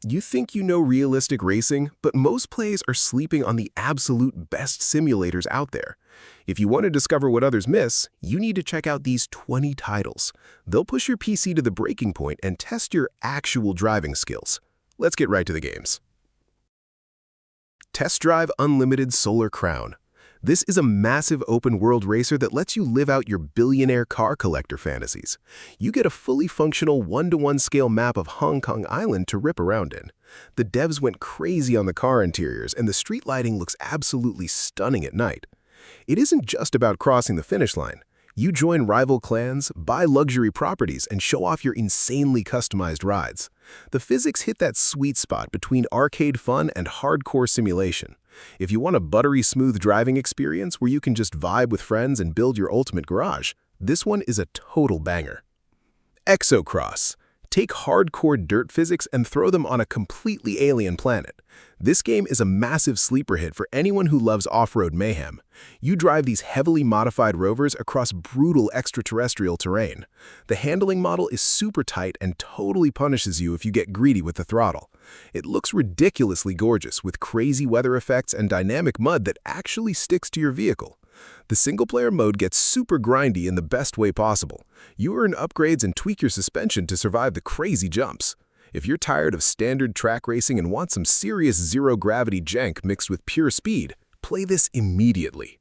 You think you know realistic racing, but most players are sleeping on the absolute best simulators out there. If you want to discover what others miss, you need to check out these 20 titles. They'll push your PC to the breaking point and test your actual driving skills. Let's get right to the games. Test Drive Unlimited Solar Crown. This is a massive open-world racer that lets you live out your billionaire car collector fantasies. You get a fully functional 1-to-1 scale map of Hong Kong Island to rip around in. The devs went crazy on the car interiors, and the street lighting looks absolutely stunning at night. It isn't just about crossing the finish line. You join rival clans, buy luxury properties, and show off your insanely customized rides. The physics hit that sweet spot between arcade fun and hardcore simulation. If you want a buttery smooth driving experience where you can just vibe with friends and build your ultimate garage, this one is a total banger. ExoCross. Take hardcore dirt physics and throw them on a completely alien planet. This game is a massive sleeper hit for anyone who loves off-road mayhem. You drive these heavily modified rovers across brutal extraterrestrial terrain. The handling model is super tight and totally punishes you if you get greedy with the throttle. It looks ridiculously gorgeous with crazy weather effects and dynamic mud that actually sticks to your vehicle. The single-player mode gets super grindy in the best way possible. You earn upgrades and tweak your suspension to survive the crazy jumps. If you're tired of standard track racing and want some serious zero-gravity jank mixed with pure speed, play this immediately.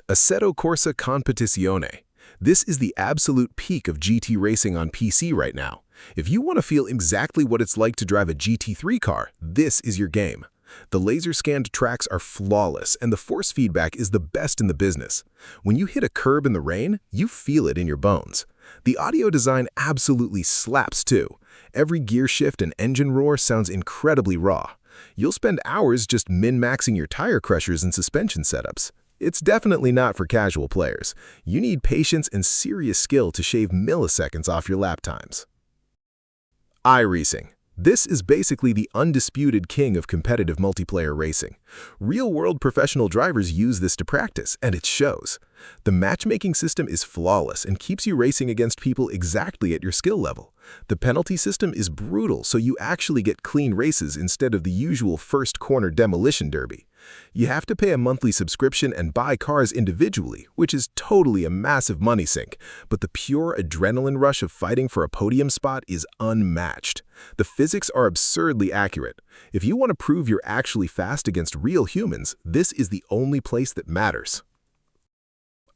Assetto Corsa Competizione. This is the absolute peak of GT racing on PC right now. If you want to feel exactly what it's like to drive a GT3 car, this is your game. The laser-scanned tracks are flawless, and the force feedback is the best in the business. When you hit a curb in the rain, you feel it in your bones. The audio design absolutely slaps too. Every gear shift and engine roar sounds incredibly raw. You'll spend hours just min-maxing your tire crushers and suspension setups. It's definitely not for casual players. You need patience and serious skill to shave milliseconds off your lap times. iRacing. This is basically the undisputed king of competitive multiplayer racing. Real-world professional drivers use this to practice, and it shows. The matchmaking system is flawless and keeps you racing against people exactly at your skill level. The penalty system is brutal, so you actually get clean races instead of the usual first corner demolition derby. You have to pay a monthly subscription and buy cars individually, which is totally a massive money sink, but the pure adrenaline rush of fighting for a podium spot is unmatched. The physics are absurdly accurate. If you want to prove you're actually fast against real humans, this is the only place that matters.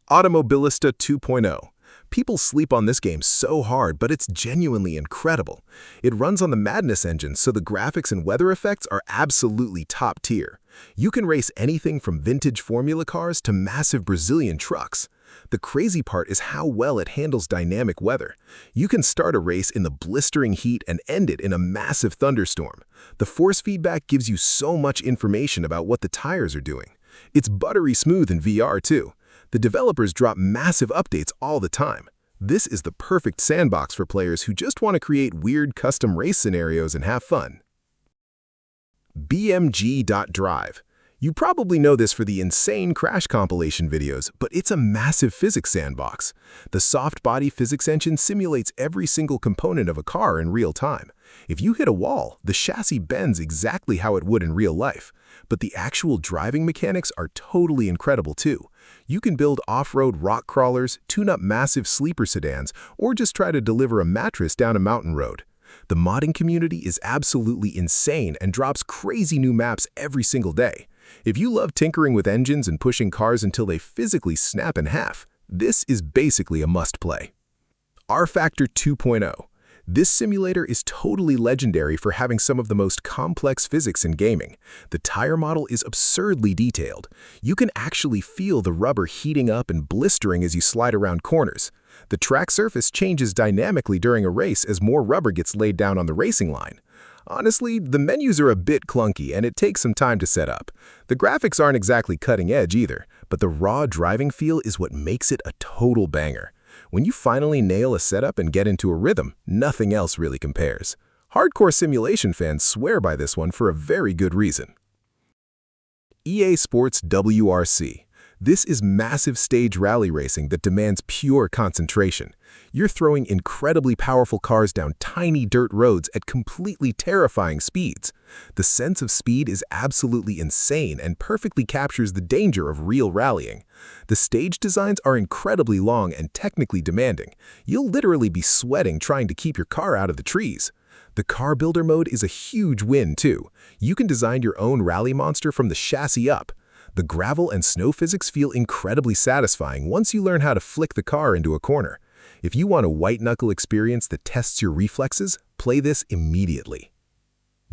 Automobilista 2.0. People sleep on this game so hard, but it's genuinely incredible. It runs on the Madness engine, so the graphics and weather effects are absolutely top tier. You can race anything from vintage Formula cars to massive Brazilian trucks. The crazy part is how well it handles dynamic weather. You can start a race in the blistering heat and end it in a massive thunderstorm. The force feedback gives you so much information about what the tires are doing. It's buttery smooth in VR too. The developers drop massive updates all the time. This is the perfect sandbox for players who just want to create weird custom race scenarios and have fun. BeamNG.drive. You probably know this for the insane crash compilation videos, but it's a massive physics sandbox. The soft body physics engine simulates every single component of a car in real time. If you hit a wall, the chassis bends exactly how it would in real life. But the actual driving mechanics are totally incredible too. You can build off-road rock crawlers, tune up massive sleeper sedans, or just try to deliver a mattress down a mountain road. The modding community is absolutely insane and drops crazy new maps every single day. If you love tinkering with engines and pushing cars until they physically snap in half, this is basically a must-play. rFactor 2.0. This simulator is totally legendary for having some of the most complex physics in gaming. The tire model is absurdly detailed. You can actually feel the rubber heating up and blistering as you slide around corners. The track surface changes dynamically during a race as more rubber gets laid down on the racing line. Honestly, the menus are a bit clunky and it takes some time to set up. The graphics aren't exactly cutting edge either, but the raw driving feel is what makes it a total banger. When you finally nail a setup and get into a rhythm, nothing else really compares. Hardcore simulation fans swear by this one for a very good reason. EA Sports WRC. This is massive stage rally racing that demands pure concentration. You're throwing incredibly powerful cars down tiny dirt roads at completely terrifying speeds. The sense of speed is absolutely insane and perfectly captures the danger of real rallying. The stage designs are incredibly long and technically demanding. You'll literally be sweating trying to keep your car out of the trees. The car builder mode is a huge win too. You can design your own rally monster from the chassis up. The gravel and snow physics feel incredibly satisfying once you learn how to flick the car into a corner. If you want a white-knuckle experience that tests your reflexes, play this immediately.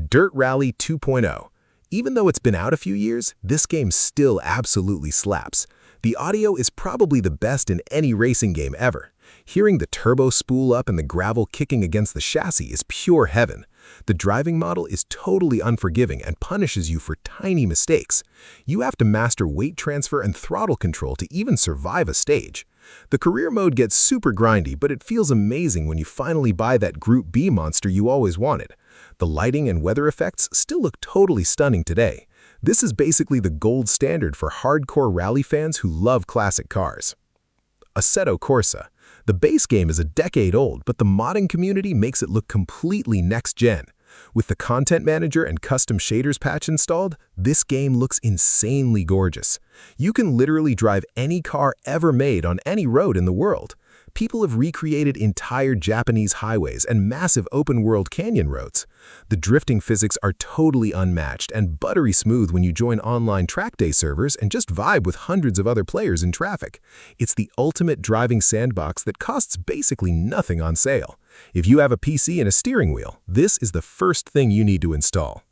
Dirt Rally 2.0. Even though it's been out a few years, this game still absolutely slaps. The audio is probably the best in any racing game ever. Hearing the turbo spool up and the gravel kicking against the chassis is pure heaven. The driving model is totally unforgiving and punishes you for tiny mistakes. You have to master weight transfer and throttle control to even survive a stage. The career mode gets super grindy, but it feels amazing when you finally buy that Group B monster you always wanted. The lighting and weather effects still look totally stunning today. This is basically the gold standard for hardcore rally fans who love classic cars. Assetto Corsa. The base game is a decade old, but the modding community makes it look completely next-gen. With the Content Manager and custom shaders patch installed, this game looks insanely gorgeous. You can literally drive any car ever made on any road in the world. People have recreated entire Japanese highways and massive open-world canyon roads. The drifting physics are totally unmatched and buttery smooth when you join online track day servers and just vibe with hundreds of other players in traffic. It's the ultimate driving sandbox that costs basically nothing on sale. If you have a PC and a steering wheel, this is the first thing you need to install.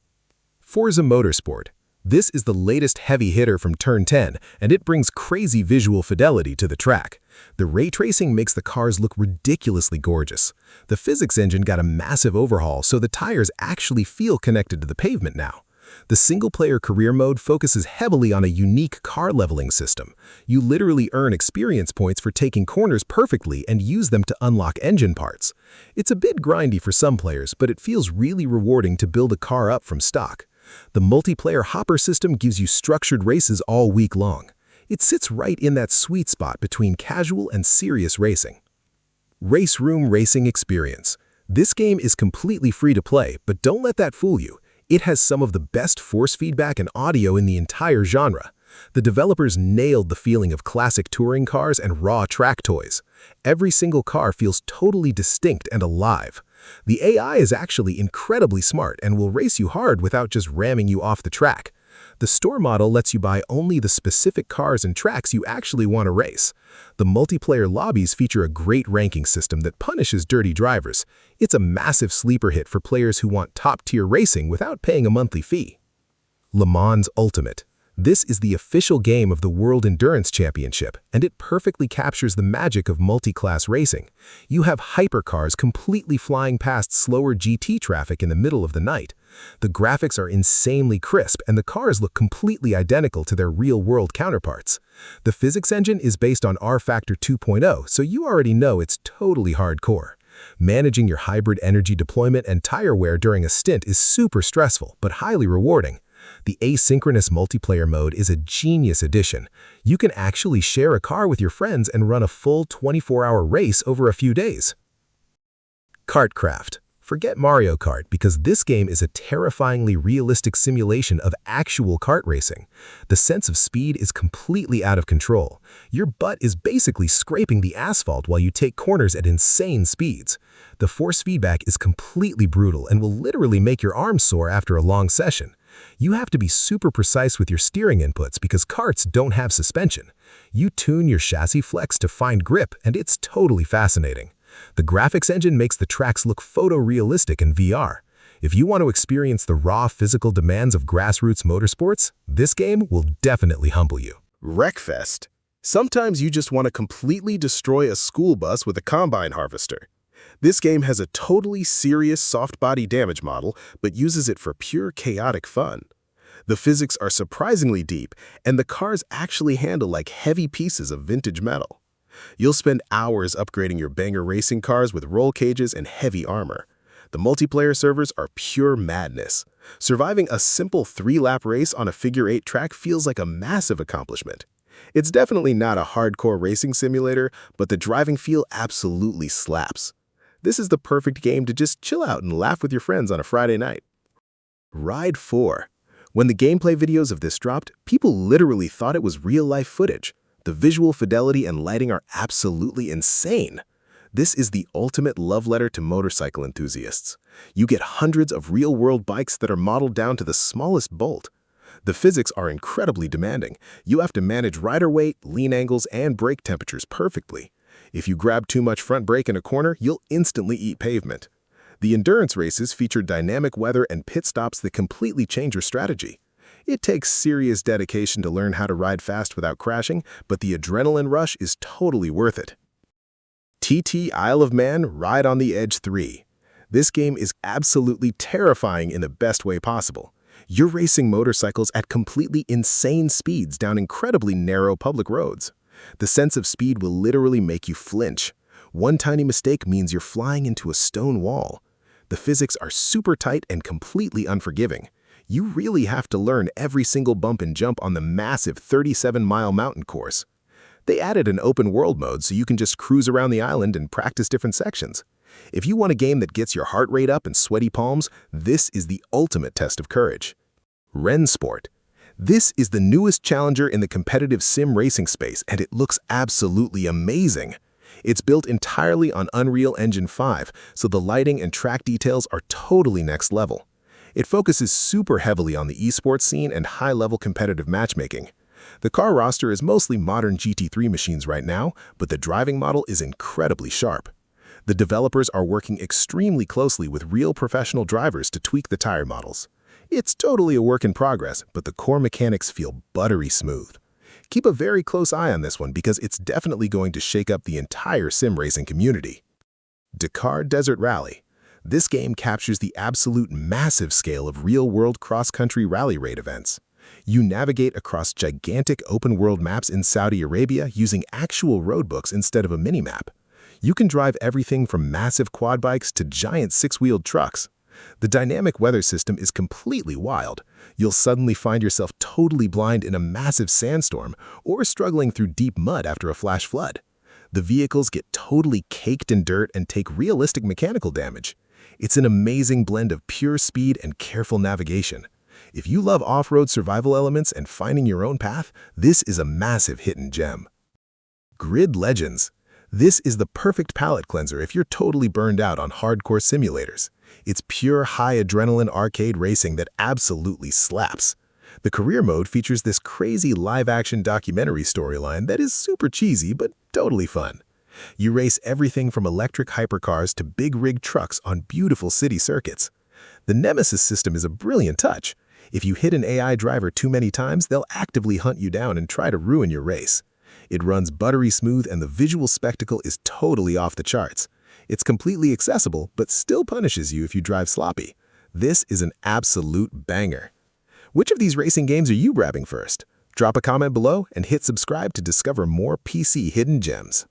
Forza Motorsport. This is the latest heavy hitter from Turn 10, and it brings crazy visual fidelity to the track. The ray tracing makes the cars look ridiculously gorgeous. The physics engine got a massive overhaul, so the tires actually feel connected to the pavement now. The single-player career mode focuses heavily on a unique car leveling system. You literally earn experience points for taking corners perfectly and use them to unlock engine parts. It's a bit grindy for some players, but it feels really rewarding to build a car up from stock. The multiplayer hopper system gives you structured races all week long. It sits right in that sweet spot between casual and serious racing. RaceRoom Racing Experience. This game is completely free to play, but don't let that fool you. It has some of the best force feedback and audio in the entire genre. The developers nailed the feeling of classic touring cars and raw track toys. Every single car feels totally distinct and alive. The AI is actually incredibly smart and will race you hard without just ramming you off the track. The store model lets you buy only the specific cars and tracks you actually want to race. The multiplayer lobbies feature a great ranking system that punishes dirty drivers. It's a massive sleeper hit for players who want top-tier racing without paying a monthly fee. Le Mans Ultimate. This is the official game of the World Endurance Championship, and it perfectly captures the magic of multi-class racing. You have hypercars completely flying past slower GT traffic in the middle of the night. The graphics are insanely crisp, and the cars look completely identical to their real-world counterparts. The physics engine is based on rFactor 2.0, so you already know it's totally hardcore. Managing your hybrid energy deployment and tire wear during a stint is super stressful, but highly rewarding. The asynchronous multiplayer mode is a genius addition. You can actually share a car with your friends and run a full 24-hour race over a few days. KartKraft. Forget Mario Kart because this game is a terrifyingly realistic simulation of actual kart racing. The sense of speed is completely out of control. Your butt is basically scraping the asphalt while you take corners at insane speeds. The force feedback is completely brutal and will literally make your arms sore after a long session. You have to be super precise with your steering inputs because karts don't have suspension. You tune your chassis flex to find grip, and it's totally fascinating. The graphics engine makes the tracks look photorealistic in VR. If you want to experience the raw physical demands of grassroots motorsports, this game will definitely humble you. Wreckfest. Sometimes you just want to completely destroy a school bus with a combine harvester. This game has a totally serious soft body damage model, but uses it for pure chaotic fun. The physics are surprisingly deep, and the cars actually handle like heavy pieces of vintage metal. You'll spend hours upgrading your banger racing cars with roll cages and heavy armor. The multiplayer servers are pure madness. Surviving a simple 3-lap race on a figure-8 track feels like a massive accomplishment. It's definitely not a hardcore racing simulator, but the driving feel absolutely slaps. This is the perfect game to just chill out and laugh with your friends on a Friday night. Ride 4. When the gameplay videos of this dropped, people literally thought it was real-life footage. The visual fidelity and lighting are absolutely insane. This is the ultimate love letter to motorcycle enthusiasts. You get hundreds of real-world bikes that are modeled down to the smallest bolt. The physics are incredibly demanding. You have to manage rider weight, lean angles, and brake temperatures perfectly. If you grab too much front brake in a corner, you'll instantly eat pavement. The endurance races feature dynamic weather and pit stops that completely change your strategy. It takes serious dedication to learn how to ride fast without crashing, but the adrenaline rush is totally worth it. TT Isle of Man Ride on the Edge 3. This game is absolutely terrifying in the best way possible. You're racing motorcycles at completely insane speeds down incredibly narrow public roads. The sense of speed will literally make you flinch. One tiny mistake means you're flying into a stone wall. The physics are super tight and completely unforgiving. You really have to learn every single bump and jump on the massive 37-mile mountain course. They added an open world mode so you can just cruise around the island and practice different sections. If you want a game that gets your heart rate up and sweaty palms, this is the ultimate test of courage. RENNSPORT. This is the newest challenger in the competitive sim racing space, and it looks absolutely amazing. It's built entirely on Unreal Engine 5, so the lighting and track details are totally next level. It focuses super heavily on the esports scene and high-level competitive matchmaking. The car roster is mostly modern GT3 machines right now, but the driving model is incredibly sharp. The developers are working extremely closely with real professional drivers to tweak the tire models. It's totally a work in progress, but the core mechanics feel buttery smooth. Keep a very close eye on this one because it's definitely going to shake up the entire sim racing community. Dakar Desert Rally. This game captures the absolute massive scale of real-world cross-country rally raid events. You navigate across gigantic open-world maps in Saudi Arabia using actual roadbooks instead of a mini-map. You can drive everything from massive quad bikes to giant six-wheeled trucks. The dynamic weather system is completely wild. You'll suddenly find yourself totally blind in a massive sandstorm or struggling through deep mud after a flash flood. The vehicles get totally caked in dirt and take realistic mechanical damage. It's an amazing blend of pure speed and careful navigation. If you love off-road survival elements and finding your own path, this is a massive hidden gem. Grid Legends. This is the perfect palate cleanser if you're totally burned out on hardcore simulators. It's pure high-adrenaline arcade racing that absolutely slaps. The career mode features this crazy live-action documentary storyline that is super cheesy but totally fun. You race everything from electric hypercars to big-rig trucks on beautiful city circuits. The Nemesis system is a brilliant touch. If you hit an AI driver too many times, they'll actively hunt you down and try to ruin your race. It runs buttery smooth and the visual spectacle is totally off the charts. It's completely accessible, but still punishes you if you drive sloppy. This is an absolute banger. Which of these racing games are you grabbing first? Drop a comment below and hit subscribe to discover more PC hidden gems.